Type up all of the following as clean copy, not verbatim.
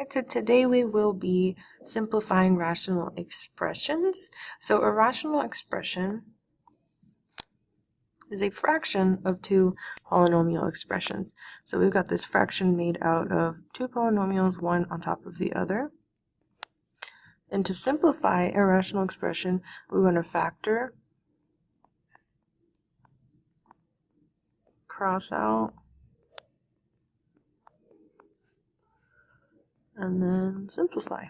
Right, so today we will be simplifying rational expressions. So a rational expression is a fraction of two polynomial expressions. So we've got this fraction made out of two polynomials, one on top of the other. And to simplify a rational expression, we want to factor, cross out, and then simplify.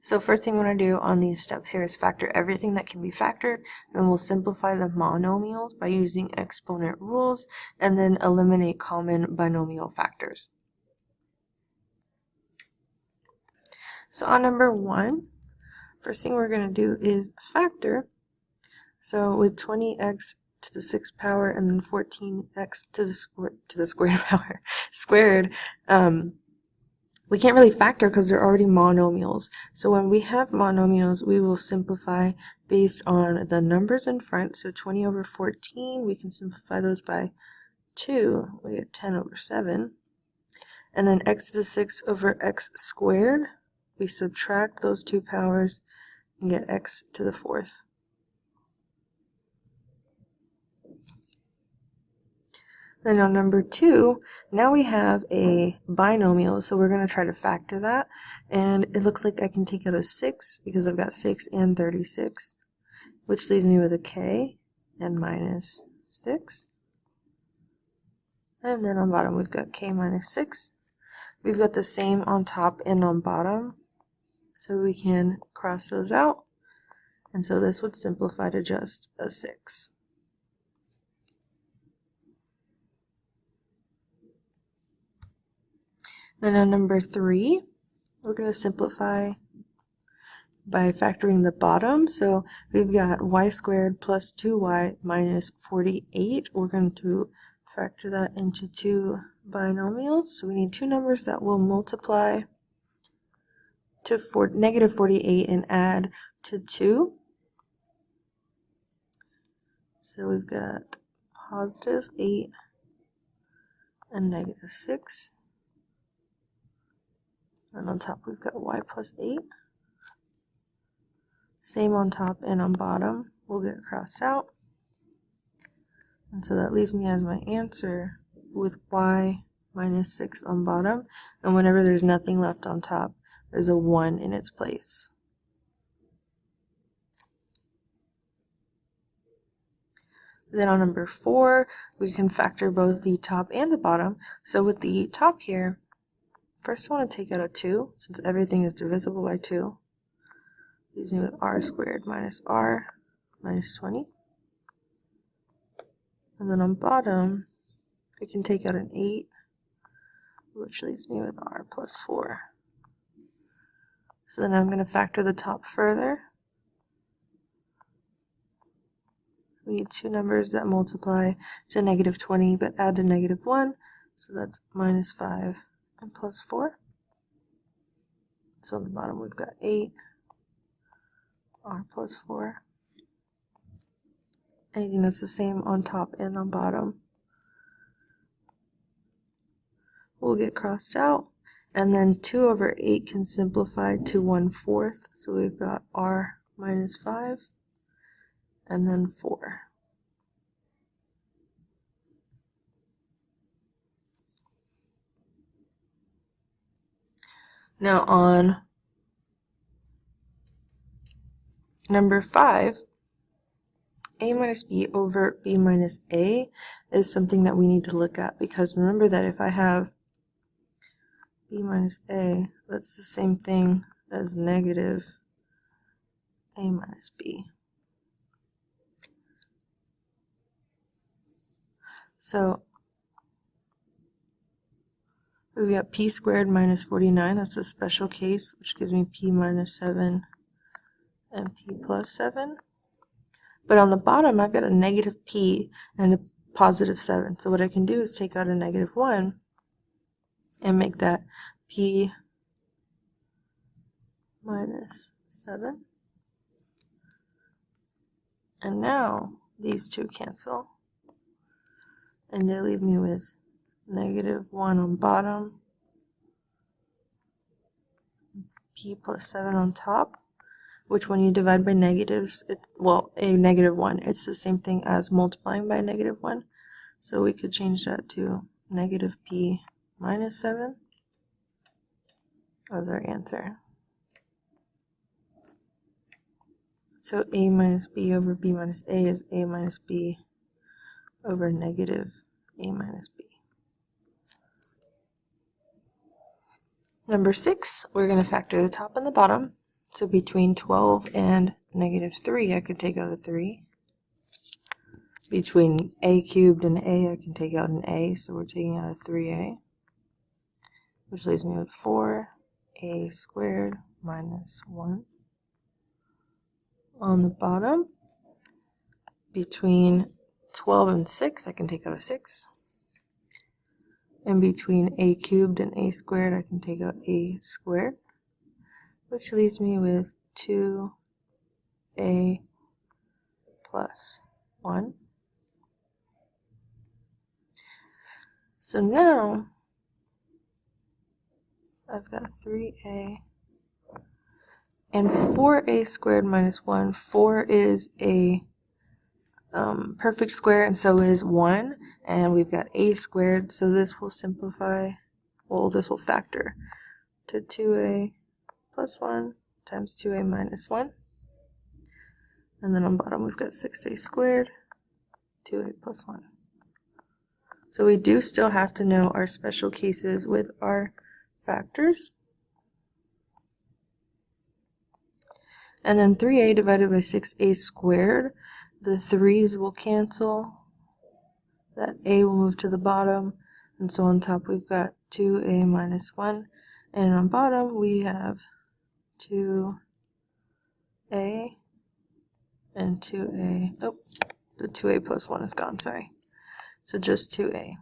So first thing we want to do on these steps here is factor everything that can be factored, and we'll simplify the monomials by using exponent rules, and then eliminate common binomial factors. So on number 1, first thing we're going to do is factor. So with 20x to the 6th power and then 14x to the squared power squared, we can't really factor because they're already monomials. So when we have monomials, we will simplify based on the numbers in front. So 20 over 14, we can simplify those by 2. We get 10 over 7. And then x to the 6th over x squared, we subtract those two powers and get x to the 4th. Then on number 2, now we have a binomial, so we're going to try to factor that. And it looks like I can take out a 6 because I've got 6 and 36, which leaves me with a k and minus 6. And then on bottom we've got k minus 6. We've got the same on top and on bottom, so we can cross those out. And so this would simplify to just a 6. Then on number 3, we're going to simplify by factoring the bottom. So we've got y squared plus 2y minus 48. We're going to factor that into two binomials. So we need two numbers that will multiply to negative 48 and add to 2. So we've got positive 8 and negative 6. And on top we've got y plus 8. Same on top and on bottom will get crossed out. And so that leaves me as my answer with y minus 6 on bottom. And whenever there's nothing left on top, there's a 1 in its place. Then on number 4, we can factor both the top and the bottom. So with the top here, first I want to take out a 2, since everything is divisible by 2. Leaves me with r squared minus r minus 20. And then on bottom, I can take out an 8, which leaves me with r plus 4. So then I'm going to factor the top further. We need two numbers that multiply to negative 20 but add to negative 1. So that's minus 5 and plus 4. So on the bottom we've got 8, r plus 4. Anything that's the same on top and on bottom will get crossed out. And then 2 over 8 can simplify to 1/4. So we've got r minus 5 and then 4. Now on number 5, a minus b over b minus a is something that we need to look at, because remember that if I have b minus a, that's the same thing as negative a minus b. So we've got p squared minus 49, that's a special case, which gives me p minus 7 and p plus 7. But on the bottom, I've got a negative p and a positive 7. So what I can do is take out a negative 1 and make that p minus 7. And now these two cancel. and they leave me with -1 on bottom, p plus 7 on top, which when you divide by negatives, well, a -1, it's the same thing as multiplying by -1. So we could change that to -p minus 7 as our answer. So a minus b over b minus a is a minus b over negative a minus b. Number 6, we're going to factor the top and the bottom. So between 12 and -3, I could take out a 3. Between a cubed and a, I can take out an a, so we're taking out a 3a, which leaves me with 4a squared minus 1. On the bottom, between 12 and 6, I can take out a 6. And between a cubed and a squared, I can take out a squared, which leaves me with 2a plus 1. So now, I've got 3a and 4a squared minus 1. 4 is a perfect square, and so is 1. And we've got a squared, so this will simplify, well, this will factor to 2a plus 1 times 2a minus 1. And then on bottom, we've got 6a squared, 2a plus 1. So we do still have to know our special cases with our factors. And then 3a divided by 6a squared, the 3's will cancel. That a will move to the bottom. And so on top we've got 2a minus 1. And on bottom we have 2a and 2a. Oh, the 2a plus 1 is gone, sorry. So just 2a.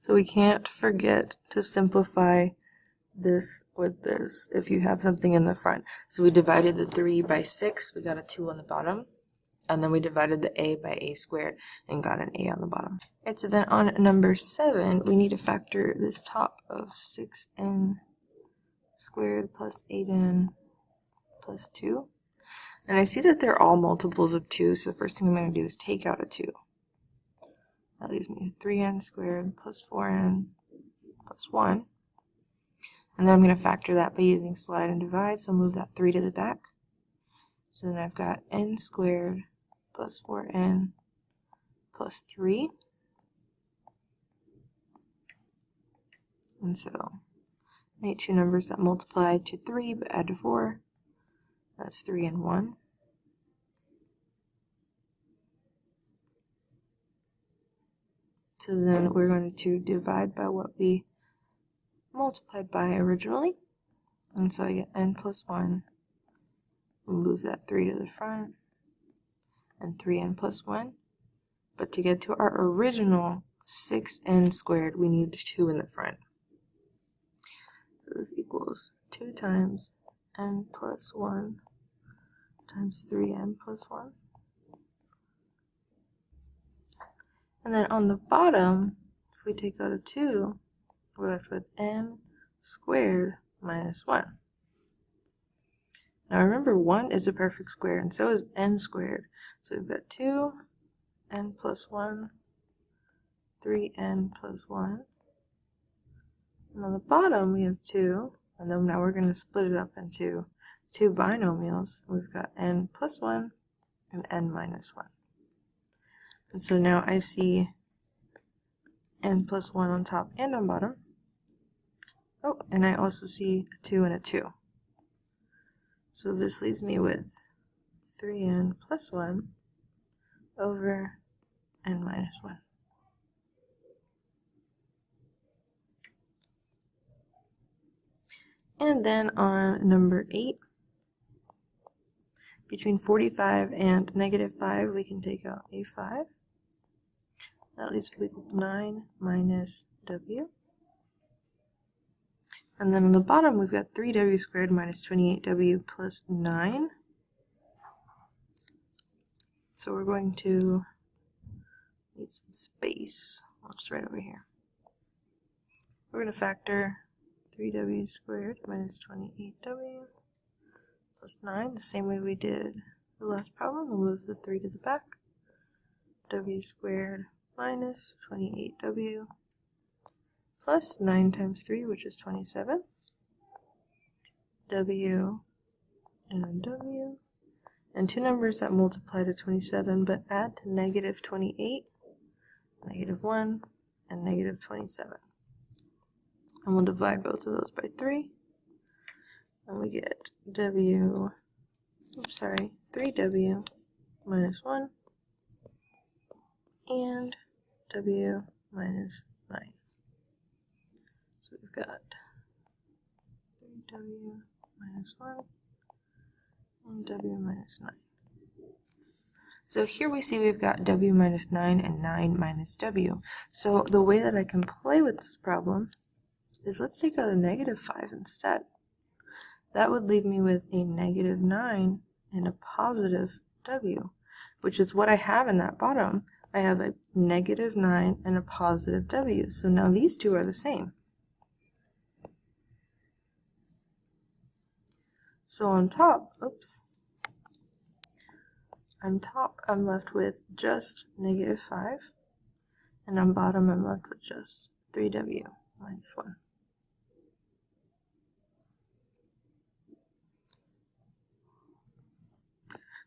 So we can't forget to simplify this with this if you have something in the front. So we divided the 3 by 6, we got a 2 on the bottom. And then we divided the a by a squared and got an a on the bottom. And so then on number 7, we need to factor this top of 6n squared plus 8n plus 2. And I see that they're all multiples of 2, so the first thing I'm going to do is take out a 2. That leaves me 3n squared plus 4n plus 1. And then I'm going to factor that by using slide and divide, so I'll move that 3 to the back. So then I've got n squared plus 4n plus 3. And so I need two numbers that multiply to 3 but add to 4. That's 3 and 1. So then we're going to divide by what we multiplied by originally. And so I get n plus 1. We'll move that 3 to the front. And 3n plus 1. But to get to our original 6n squared, we need the 2 in the front. So this equals 2 times n plus 1 times 3n plus 1. And then on the bottom, if we take out a 2, we're left with n squared minus 1. Now remember, 1 is a perfect square, and so is n squared. So we've got 2, n plus 1, 3n plus 1. And on the bottom, we have 2, and then now we're going to split it up into two binomials. We've got n plus 1 and n minus 1. And so now I see n plus 1 on top and on bottom. Oh, and I also see a 2 and a 2. So this leaves me with 3n plus 1 over n minus 1. And then on number 8, between 45 and -5, we can take out a 5. That leaves me with 9 minus w. And then on the bottom, we've got 3w squared minus 28w plus 9. So we're going to need some space. I'll just write over here. We're going to factor 3w squared minus 28w plus 9, the same way we did the last problem. We'll move the 3 to the back. W squared minus 28w plus 9 times 3, which is 27. W and w. And two numbers that multiply to 27 but add to negative 28, negative 1, and negative 27. And we'll divide both of those by 3. And we get 3w minus 1 and w minus 9. So we've got 3w minus 1 and w minus 9. So here we see we've got w minus 9 and 9 minus w. So the way that I can play with this problem is let's take out a negative 5 instead. That would leave me with a negative 9 and a positive w, which is what I have in that bottom. I have a negative 9 and a positive w. So now these two are the same. So on top, I'm left with just negative 5, and on bottom I'm left with just 3w minus 1.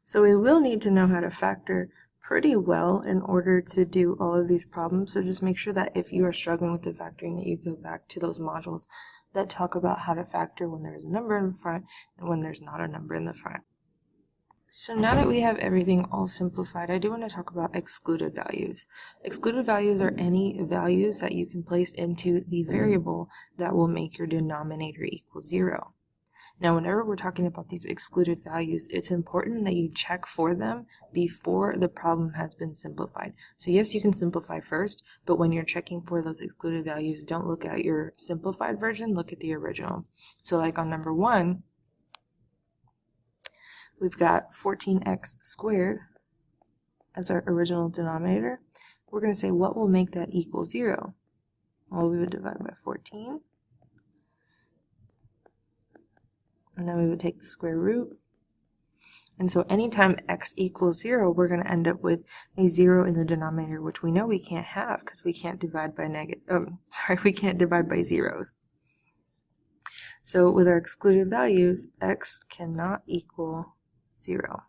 So we will need to know how to factor pretty well in order to do all of these problems. So just make sure that if you are struggling with the factoring that you go back to those modules that talk about how to factor when there's a number in the front and when there's not a number in the front. So now that we have everything all simplified, I do want to talk about excluded values. Excluded values are any values that you can place into the variable that will make your denominator equal 0. Now, whenever we're talking about these excluded values, it's important that you check for them before the problem has been simplified. So yes, you can simplify first, but when you're checking for those excluded values, don't look at your simplified version, look at the original. So like on number 1, we've got 14x squared as our original denominator. We're going to say, what will make that equal 0? Well, we would divide by 14. And then we would take the square root. And so anytime x equals 0, we're going to end up with a 0 in the denominator, which we know we can't have because we can't divide by we can't divide by zeros. So with our excluded values, x cannot equal 0.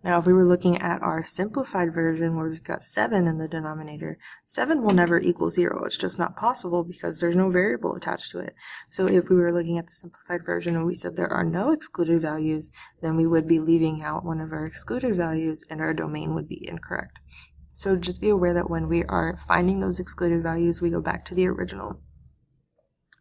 Now if we were looking at our simplified version where we've got 7 in the denominator, 7 will never equal 0. It's just not possible because there's no variable attached to it. So if we were looking at the simplified version and we said there are no excluded values, then we would be leaving out one of our excluded values and our domain would be incorrect. So just be aware that when we are finding those excluded values, we go back to the original.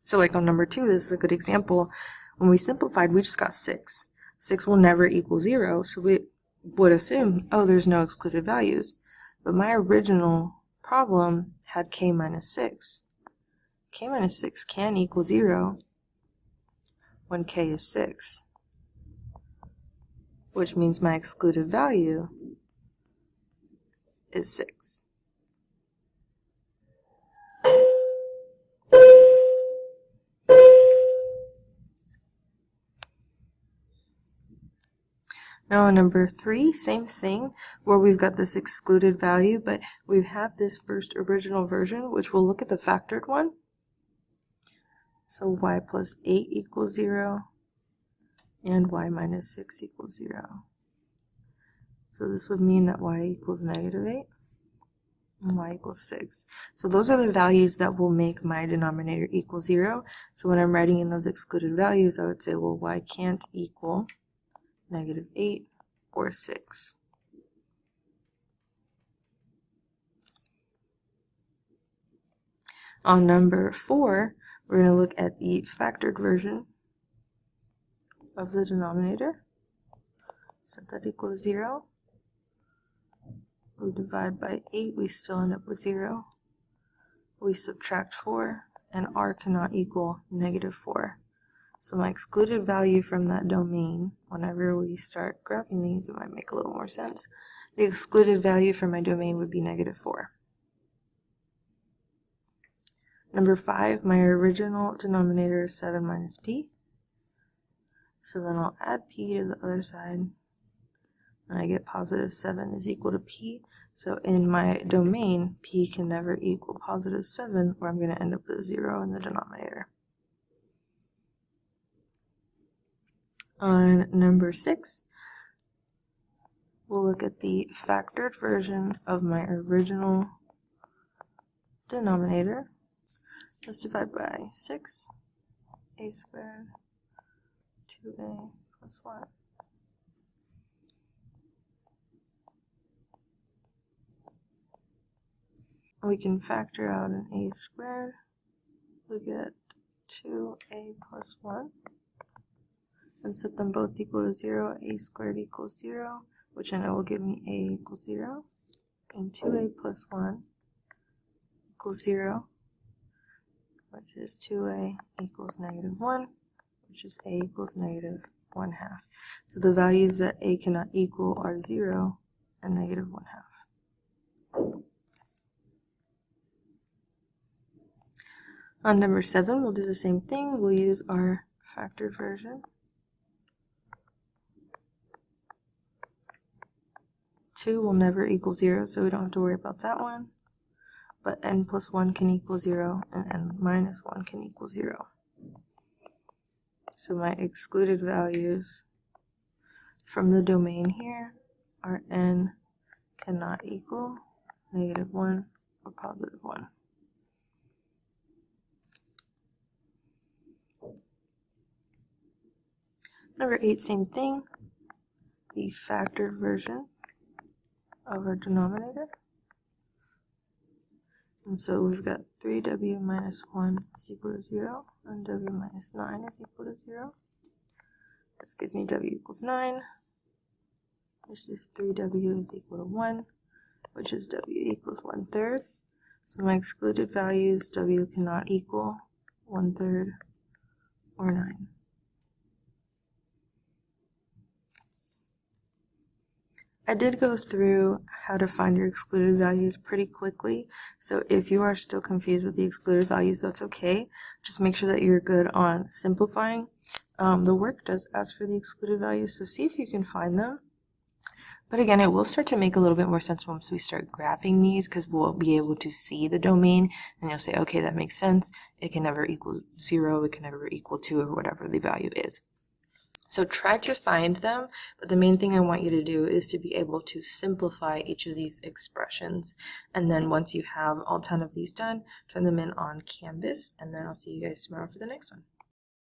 So like on number 2, this is a good example. When we simplified, we just got 6. 6 will never equal 0, so we would assume, oh, there's no excluded values. But my original problem had k minus 6. K minus 6 can equal 0 when k is 6, which means my excluded value is 6. Now on number 3, same thing, where we've got this excluded value, but we have this first original version, which we'll look at the factored one. So y plus 8 equals 0, and y minus 6 equals 0. So this would mean that y equals negative 8, and y equals 6. So those are the values that will make my denominator equal 0. So when I'm writing in those excluded values, I would say, well, y can't equal negative 8 or 6. On number 4, we're going to look at the factored version of the denominator. Set that equal to 0. We divide by 8, we still end up with 0. We subtract 4, and r cannot equal negative 4. So my excluded value from that domain, whenever we start graphing these, it might make a little more sense. The excluded value for my domain would be -4. Number 5, my original denominator is 7 minus p. So then I'll add p to the other side, and I get positive 7 is equal to p. So in my domain, p can never equal positive 7, or I'm going to end up with 0 in the denominator. On number 6, we'll look at the factored version of my original denominator. Let's divide by 6, a squared, 2a plus 1. We can factor out an a squared. We get 2a plus 1. And set them both equal to 0. A squared equals 0, which I know will give me a equals 0. And 2a plus 1 equals 0, which is 2a equals -1, which is a equals -1/2. So the values that a cannot equal are 0 and -1/2. On number 7, we'll do the same thing. We'll use our factored version. 2 will never equal 0, so we don't have to worry about that one. But n plus 1 can equal 0, and n minus 1 can equal 0. So my excluded values from the domain here are n cannot equal -1 or +1. Number 8, same thing. The factored version of our denominator. And so we've got 3w minus 1 is equal to 0, and w minus 9 is equal to 0. This gives me w equals 9, which is 3w is equal to 1, which is w equals 1/3. So my excluded values, w cannot equal 1/3 or 9. I did go through how to find your excluded values pretty quickly, so if you are still confused with the excluded values, that's okay. Just make sure that you're good on simplifying. The work does ask for the excluded values, so see if you can find them. But again, it will start to make a little bit more sense once we start graphing these, because we'll be able to see the domain, and you'll say, okay, that makes sense. It can never equal 0, it can never equal 2, or whatever the value is. So try to find them, but the main thing I want you to do is to be able to simplify each of these expressions. And then once you have all 10 of these done, turn them in on Canvas, and then I'll see you guys tomorrow for the next one.